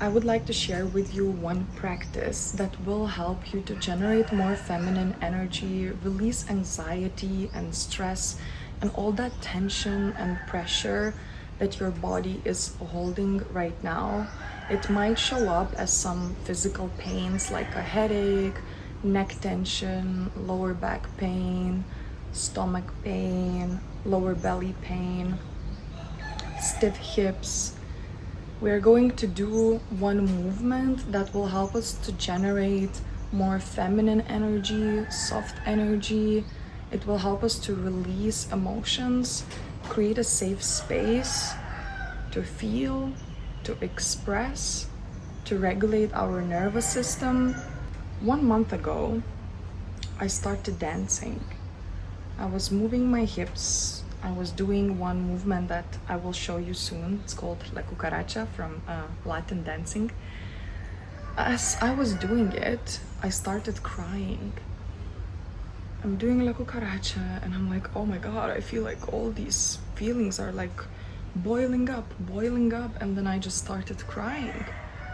I would like to share with you one practice that will help you to generate more feminine energy, release anxiety and stress, and all that tension and pressure that your body is holding right now. It might show up as some physical pains like a headache, neck tension, lower back pain, stomach pain, lower belly pain, stiff hips. We're going to do one movement that will help us to generate more feminine energy, soft energy. It will help us to release emotions, create a safe space to feel, to express, to regulate our nervous system. 1 month ago, I started dancing. I was moving my hips. I was doing one movement that I will show you soon. It's called La Cucaracha from Latin dancing. As I was doing it, I started crying. I'm doing La Cucaracha and I'm like, oh my God, I feel like all these feelings are like boiling up. And then I just started crying.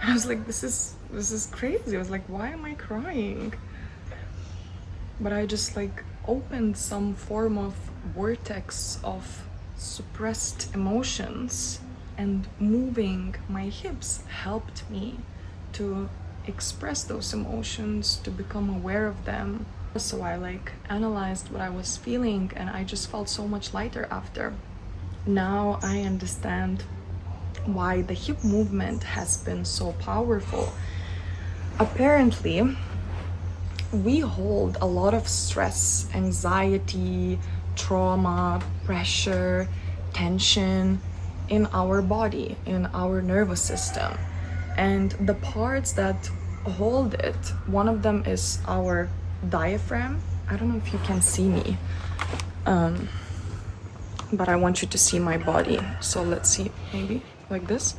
I was like, this is crazy. I was like, why am I crying? But I just like opened some form of vortex of suppressed emotions, and moving my hips helped me to express those emotions, to become aware of them. So I like analyzed what I was feeling and I just felt so much lighter after. Now I understand why the hip movement has been so powerful. Apparently, we hold a lot of stress, anxiety, trauma, pressure, tension in our body, in our nervous system. And the parts that hold it, one of them is our diaphragm. I don't know if you can see me, but I want you to see my body. So let's see, maybe like this.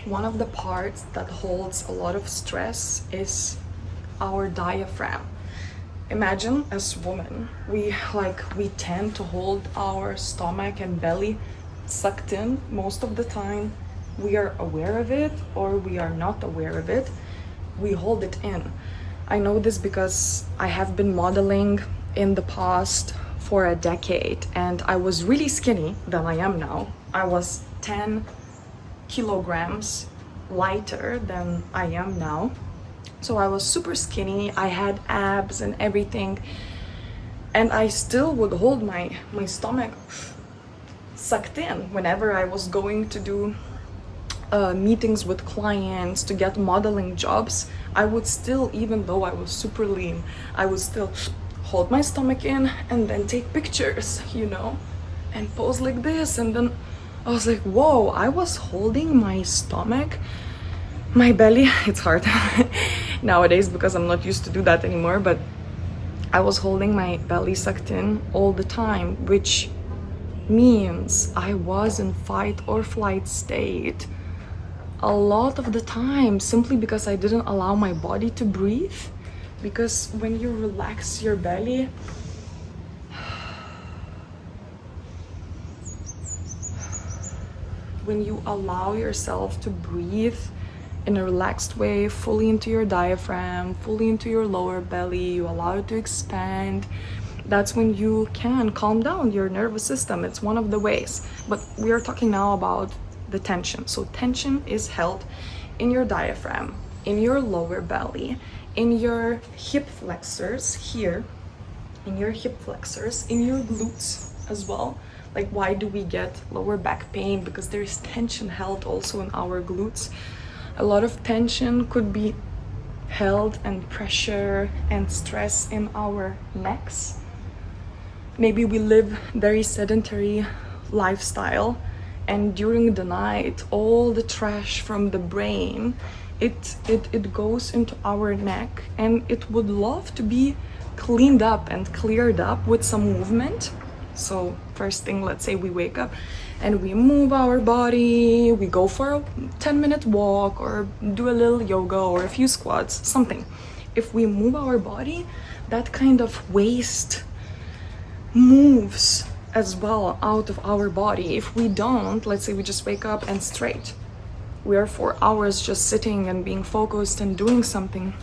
One of the parts that holds a lot of stress is our diaphragm. Imagine as women, we tend to hold our stomach and belly sucked in most of the time. We are aware of it or we are not aware of it. We hold it in. I know this because I have been modeling in the past for a decade and I was really skinny than I am now. I was 10 kilograms lighter than I am now. So I was super skinny, I had abs and everything, and I still would hold my stomach sucked in whenever I was going to do meetings with clients, to get modeling jobs. I would still, even though I was super lean, I would still hold my stomach in and then take pictures, and pose like this. And then I was like, whoa, I was holding my stomach, my belly. It's hard nowadays because I'm not used to do that anymore, but I was holding my belly sucked in all the time, which means I was in fight or flight state a lot of the time, simply because I didn't allow my body to breathe. Because when you relax your belly, when you allow yourself to breathe in a relaxed way, fully into your diaphragm, fully into your lower belly, you allow it to expand, that's when you can calm down your nervous system. It's one of the ways. But we are talking now about the tension. So tension is held in your diaphragm, in your lower belly, in your hip flexors here, in your hip flexors, in your glutes as well. Like, why do we get lower back pain? Because there is tension held also in our glutes. A lot of tension could be held and pressure and stress in our necks. Maybe we live very sedentary lifestyle, and during the night, all the trash from the brain, it goes into our neck, and it would love to be cleaned up and cleared up with some movement. So first thing, let's say we wake up and we move our body, we go for a 10-minute walk or do a little yoga or a few squats, something. If we move our body, that kind of waste moves as well out of our body. If we don't, let's say we just wake up and straight, we are for hours just sitting and being focused and doing something,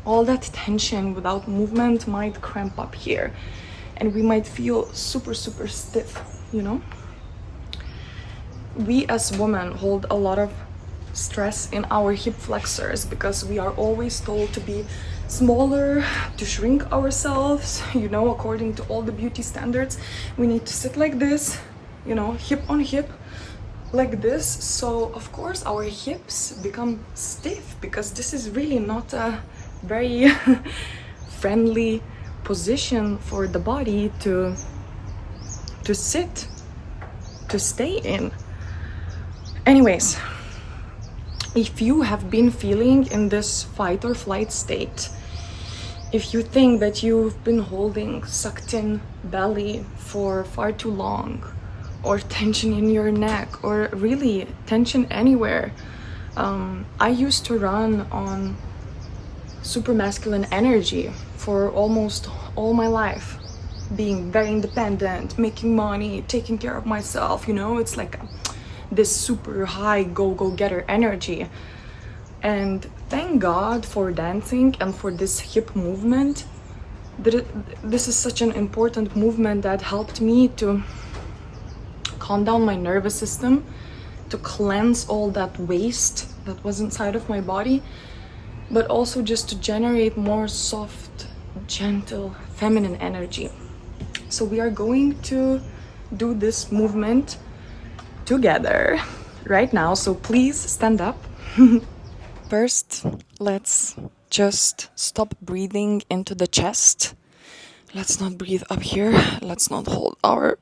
all that tension without movement might cramp up here and we might feel super, super stiff, you know? We as women hold a lot of stress in our hip flexors because we are always told to be smaller, to shrink ourselves, you know, according to all the beauty standards. We need to sit like this, you know, hip on hip, like this. So of course our hips become stiff because this is really not a very friendly position for the body to sit, to stay in. Anyways, if you have been feeling in this fight or flight state, if you think that you've been holding sucked in belly for far too long, or tension in your neck, or really tension anywhere, I used to run on super masculine energy for almost all my life, being very independent, making money, taking care of myself, you know, it's like this super high go-getter energy. And thank God for dancing and for this hip movement. This is such an important movement that helped me to calm down my nervous system, to cleanse all that waste that was inside of my body, but also just to generate more soft, gentle, feminine energy. So we are going to do this movement together right now, so please stand up. First, let's just stop breathing into the chest. Let's not breathe up here. Let's not hold our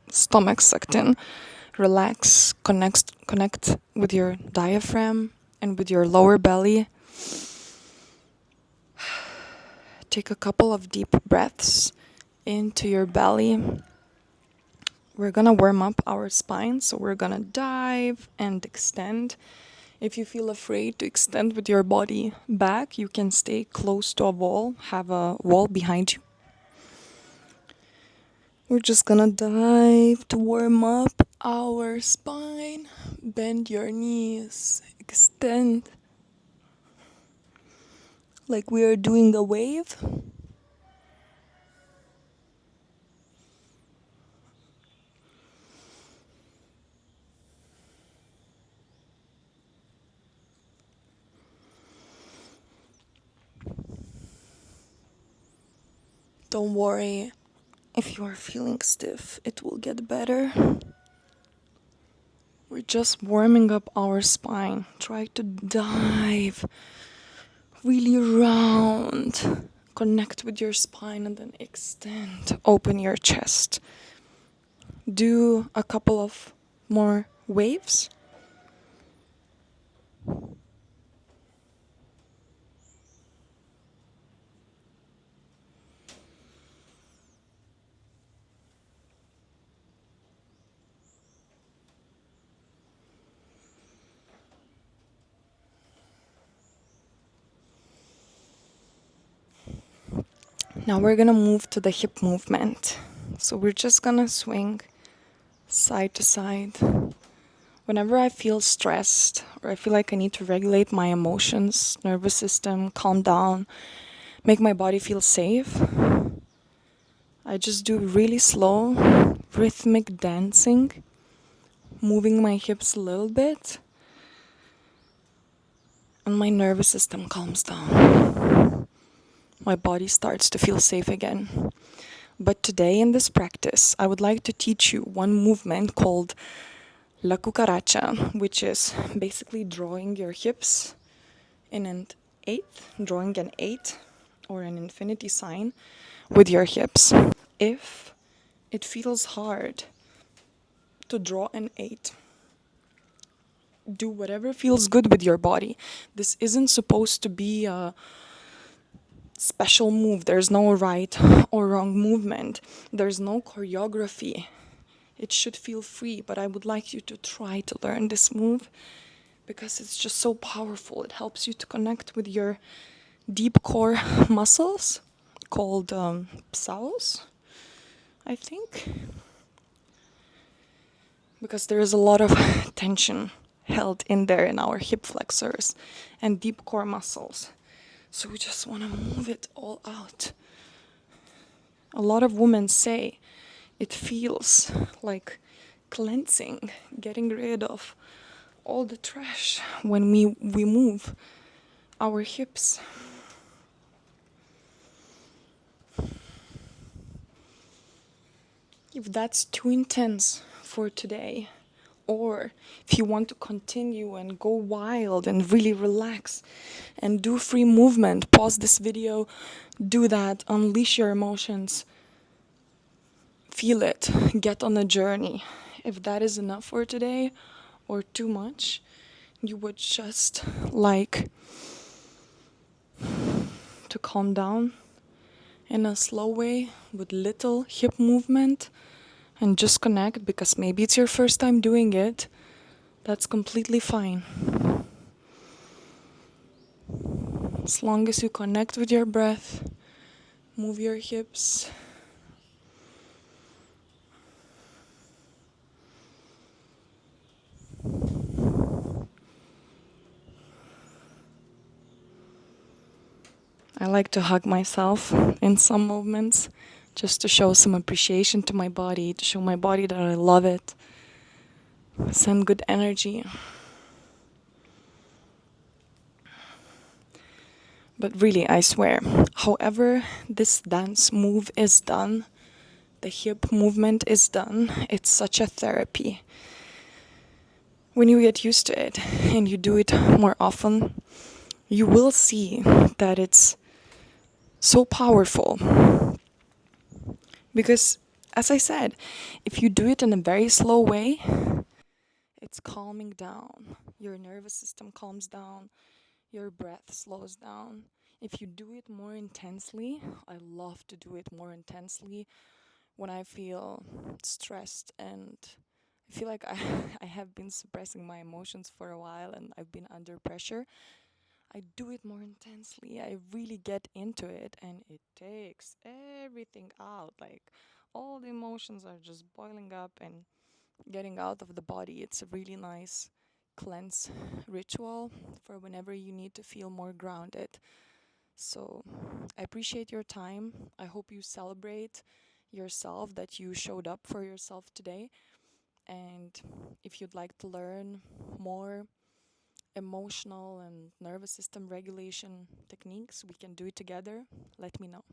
stomach sucked in. Relax, connect with your diaphragm and with your lower belly. Take a couple of deep breaths into your belly. We're gonna warm up our spine, so we're gonna dive and extend. If you feel afraid to extend with your body back, you can stay close to a wall, have a wall behind you. We're just gonna dive to warm up our spine. Bend your knees, extend. Like we are doing a wave. Don't worry, if you are feeling stiff, it will get better. We're just warming up our spine. Try to dive really round. Connect with your spine and then extend. Open your chest. Do a couple of more waves. Now we're gonna move to the hip movement. So we're just gonna swing side to side. Whenever I feel stressed or I feel like I need to regulate my emotions, nervous system, calm down, make my body feel safe, I just do really slow, rhythmic dancing, moving my hips a little bit, and my nervous system calms down. My body starts to feel safe again. But today in this practice, I would like to teach you one movement called La Cucaracha, which is basically drawing your hips in an eighth, drawing an 8 or an infinity sign with your hips. If it feels hard to draw an 8, do whatever feels good with your body. This isn't supposed to be a special move. There's no right or wrong movement. There's no choreography. It should feel free, but I would like you to try to learn this move because it's just so powerful. It helps you to connect with your deep core muscles called psoas. I think because there is a lot of tension held in there in our hip flexors and deep core muscles. So we just want to move it all out. A lot of women say it feels like cleansing, getting rid of all the trash when we move our hips. If that's too intense for today, or if you want to continue and go wild and really relax and do free movement, pause this video, do that, unleash your emotions, feel it, get on a journey. If that is enough for today or too much, you would just like to calm down in a slow way with little hip movement and just connect, because maybe it's your first time doing it. That's completely fine. As long as you connect with your breath, move your hips. I like to hug myself in some movements just to show some appreciation to my body, to show my body that I love it, send good energy. But really, I swear, however this dance move is done, the hip movement is done, it's such a therapy. When you get used to it and you do it more often, you will see that it's so powerful. Because, as I said, if you do it in a very slow way, it's calming down. Your nervous system calms down, your breath slows down. If you do it more intensely, I love to do it more intensely when I feel stressed and I feel like I have been suppressing my emotions for a while and I've been under pressure. I do it more intensely. I really get into it and it takes everything out. Like all the emotions are just boiling up and getting out of the body. It's a really nice cleanse ritual for whenever you need to feel more grounded. So I appreciate your time. I hope you celebrate yourself, that you showed up for yourself today. And if you'd like to learn more emotional and nervous system regulation techniques, we can do it together. Let me know.